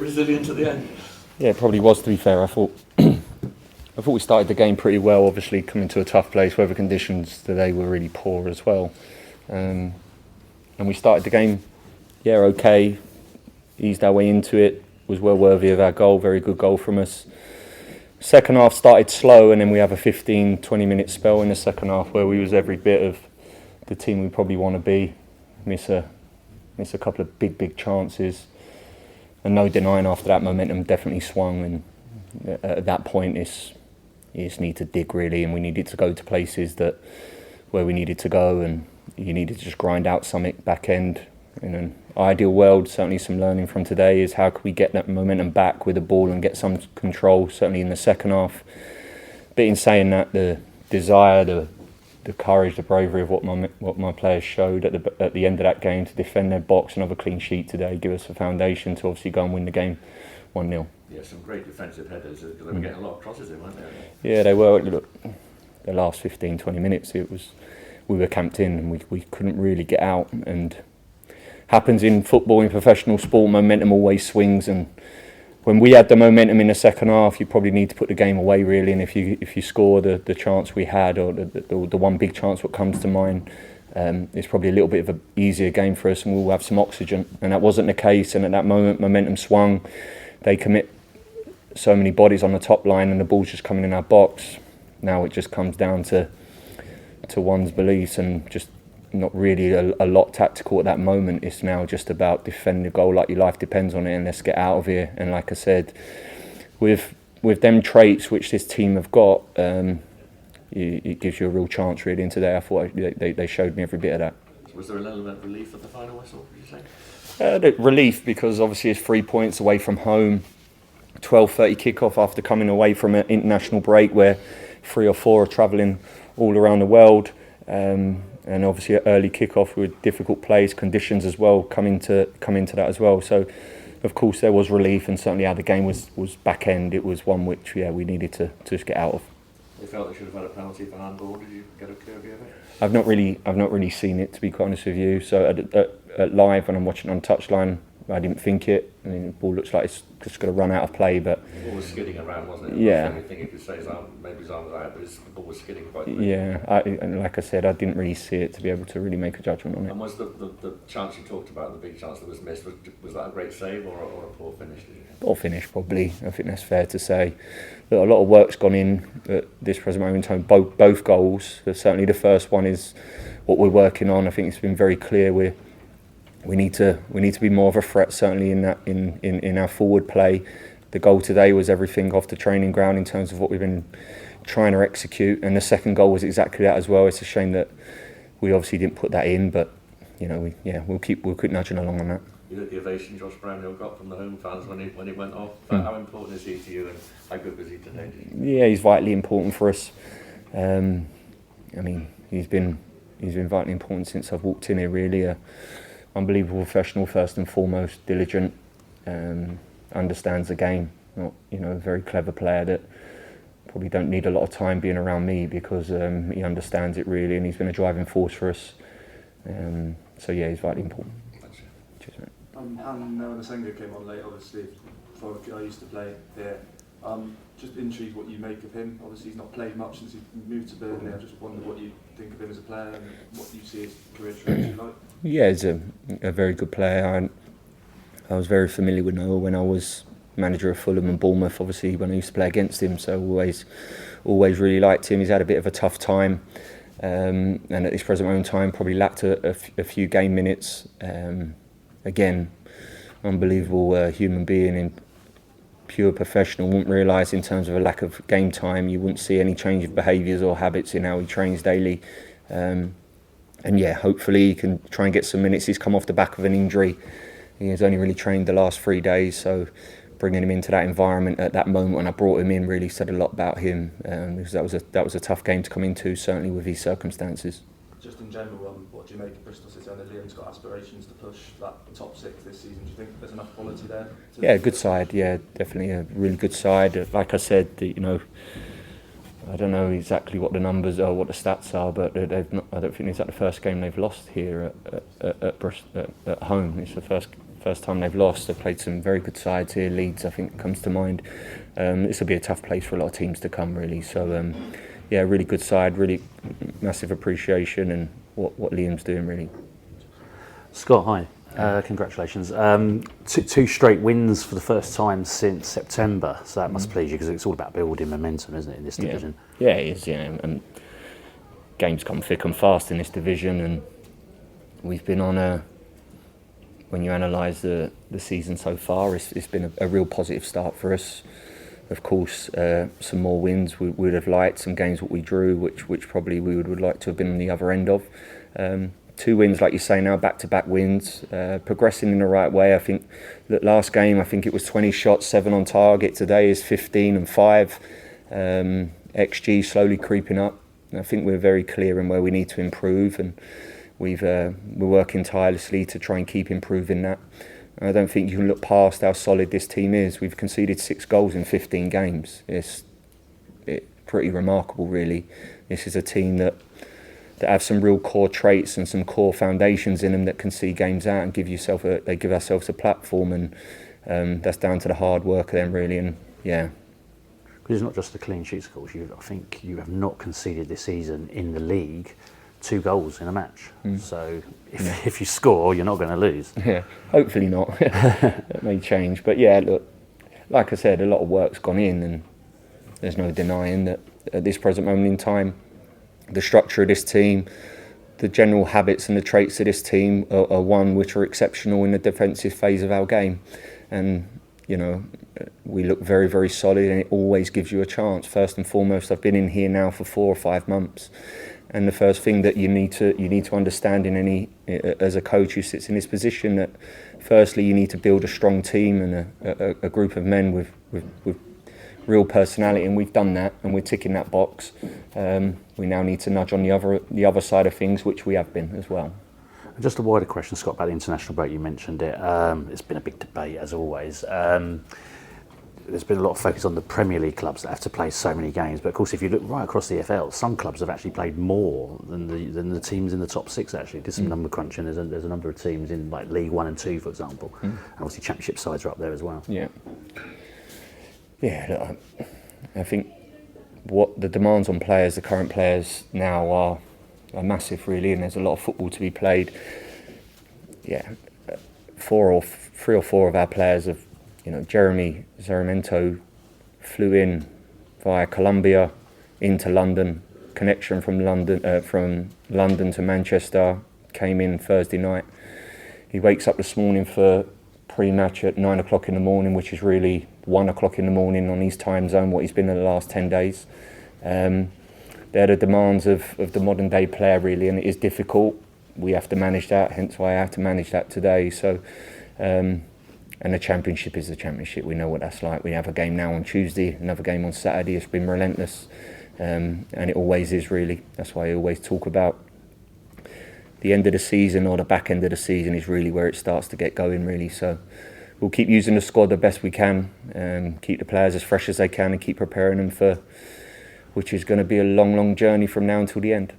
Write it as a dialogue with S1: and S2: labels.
S1: resilient at the end.
S2: Yeah, it probably was, to be fair. I thought we started the game pretty well, obviously coming to a tough place. Weather conditions today were really poor as well. And we started the game, okay, eased our way into it, was well worthy of our goal, very good goal from us. Second half started slow, and then we have a 15-20 minute spell in the second half where we was every bit of the team we probably want to be. Miss a couple of big chances, and no denying after that momentum definitely swung, and at that point you just need to dig really, and we needed to go to places where we needed to go, and you needed to just grind out something back end. In an ideal world, certainly some learning from today is how can we get that momentum back with the ball and get some control, certainly in the second half. But in saying that, the desire, the courage, the bravery of what my players showed at the end of that game to defend their box, another clean sheet today, give us a foundation to obviously go and win the game 1-0.
S1: Yeah, some great defensive headers, because they were getting a lot of crosses in, weren't they?
S2: Yeah, they were. Look, the last 15-20 minutes, we were camped in and we couldn't really get out. And happens in football, in professional sport, momentum always swings, and when we had the momentum in the second half, you probably need to put the game away really. And if you score the chance we had, or the one big chance what comes to mind, it's probably a little bit of an easier game for us, and we'll have some oxygen. And that wasn't the case. And at that moment, momentum swung. They commit so many bodies on the top line, and the ball's just coming in our box. Now it just comes down to one's beliefs and just not really a lot tactical at that moment. It's now just about defending the goal like your life depends on it, and let's get out of here. And like I said, with them traits which this team have got, it gives you a real chance really. And today I thought they showed me every bit of that.
S1: Was there an element of relief at the final whistle, would you say?
S2: The relief, because obviously it's 3 points away from home, 12:30 kickoff after coming away from an international break where 3 or 4 are travelling all around the world. And obviously an early kickoff with difficult place conditions as well come into that as well. So of course there was relief, and certainly how the game was back end, it was one which we needed to just get out of.
S1: They felt they should have had a penalty for handball. Did you get a clear view of it?
S2: I've not really seen it, to be quite honest with you. So at live, when I'm watching on touchline, I didn't think it. I mean, the ball looks like it's just going to run out of play, but
S1: the ball was skidding around, wasn't it?
S2: Yeah.
S1: The only thing you could say is maybe his arm was out, but the ball was skidding quite quickly.
S2: Yeah, and like I said, I didn't really see it to be able to really make a judgment on it.
S1: And was the chance you talked about, the big chance that was missed, was that a great save or a poor finish?
S2: Poor finish, probably. I think that's fair to say. But a lot of work's gone in at this present moment in time. Both goals. Certainly the first one is what we're working on. I think it's been very clear we need to be more of a threat, certainly in our forward play. The goal today was everything off the training ground in terms of what we've been trying to execute, and the second goal was exactly that as well. It's a shame that we obviously didn't put that in, but we'll keep nudging along on that.
S1: You know the ovation Josh Brownhill got from the home fans when he went off. How important is he to you, and how good was he today?
S2: Yeah, he's vitally important for us. I mean, he's been vitally important since I've walked in here. Really, unbelievable professional first and foremost, diligent, understands the game. Not a very clever player that probably don't need a lot of time being around me, because he understands it really, and he's been a driving force for us. So yeah, he's vitally important. Cheers, mate.
S3: Han Nasenga came on late, obviously, before I used to play here. Just intrigued what you make of him. Obviously he's not played much since he moved to Burnley. I just wonder what you think of him as a player and what you see his career trajectory like. Yeah, he's a
S2: very good player. I was very familiar with Noah when I was manager of Fulham and Bournemouth, obviously, when I used to play against him, so always really liked him. He's had a bit of a tough time, and at this present moment in time probably lacked a few game minutes. Again, unbelievable human being, in pure professional. Wouldn't realise in terms of a lack of game time, you wouldn't see any change of behaviours or habits in how he trains daily. And yeah, hopefully he can try and get some minutes. He's come off the back of an injury. He has only really trained the last 3 days, so bringing him into that environment at that moment when I brought him in really said a lot about him, because that was a tough game to come into, certainly with his circumstances.
S3: Just in general, what do you make of Bristol City? I know Liam's got aspirations to push that top 6 this season. Do you think there's enough quality there?
S2: Yeah, good side. Yeah, definitely a really good side. Like I said, I don't know exactly what the numbers are, what the stats are, but I don't think it's the first game they've lost here at home. It's the first time they've lost. They've played some very good sides here. Leeds, I think, comes to mind. This will be a tough place for a lot of teams to come, really. So, yeah, really good side, really massive appreciation, and what Liam's doing, really.
S4: Scott, hi. Congratulations. Two straight wins for the first time since September, so that must please you, because it's all about building momentum, isn't it, in this division?
S2: Yeah, it is, and games come thick and fast in this division, and we've been on when you analyse the season so far, it's been a real positive start for us. Of course, some more wins we would have liked, some games that we drew, which probably we would like to have been on the other end of. 2 wins, like you say now, back-to-back wins, progressing in the right way. I think that last game, I think it was 20 shots, 7 on target. Today is 15 and 5. XG slowly creeping up. I think we're very clear in where we need to improve, and we're working tirelessly to try and keep improving that. I don't think you can look past how solid this team is. We've conceded 6 goals in 15 games. It's pretty remarkable, really. This is a team that have some real core traits and some core foundations in them that can see games out and they give ourselves a platform, and that's down to the hard work of them, really. And yeah.
S4: Because it's not just the clean sheets, of course. I think you have not conceded this season in the league 2 goals in a match. So if you score, you're not going to lose.
S2: Yeah, hopefully not. That may change. But yeah, look, like I said, a lot of work's gone in, and there's no denying that at this present moment in time, the structure of this team, the general habits and the traits of this team are one which are exceptional in the defensive phase of our game. And, you know, we look very, very solid, and it always gives you a chance. First and foremost, I've been in here now for 4 or 5 months. And the first thing that you need to understand as a coach who sits in this position, that firstly you need to build a strong team and a group of men with real personality, and we've done that, and we're ticking that box. We now need to nudge on the other side of things, which we have been as well.
S4: Just a wider question, Scott, about the international break. You mentioned it. It's been a big debate, as always. There's been a lot of focus on the Premier League clubs that have to play so many games, but of course if you look right across the EFL, some clubs have actually played more than the teams in the top 6. Actually did some number crunching. There's a number of teams in like League 1 and 2, for example, and obviously Championship sides are up there as well. Yeah,
S2: look, I think what the demands on players, the current players now are massive, really, and there's a lot of football to be played. Yeah, 3 or 4 of our players have, Jeremy Zaramento flew in via Colombia into London, connection from London to Manchester, came in Thursday night. He wakes up this morning for pre-match at 9 o'clock in the morning, which is really 1 o'clock in the morning on his time zone, what he's been in the last 10 days. They're the demands of the modern day player, really, and it is difficult. We have to manage that, hence why I have to manage that today. So, and the Championship is the Championship. We know what that's like. We have a game now on Tuesday, another game on Saturday. It's been relentless, and it always is, really. That's why I always talk about the end of the season, or the back end of the season is really where it starts to get going, really. So we'll keep using the squad the best we can, keep the players as fresh as they can, and keep preparing them for which is going to be a long, long journey from now until the end.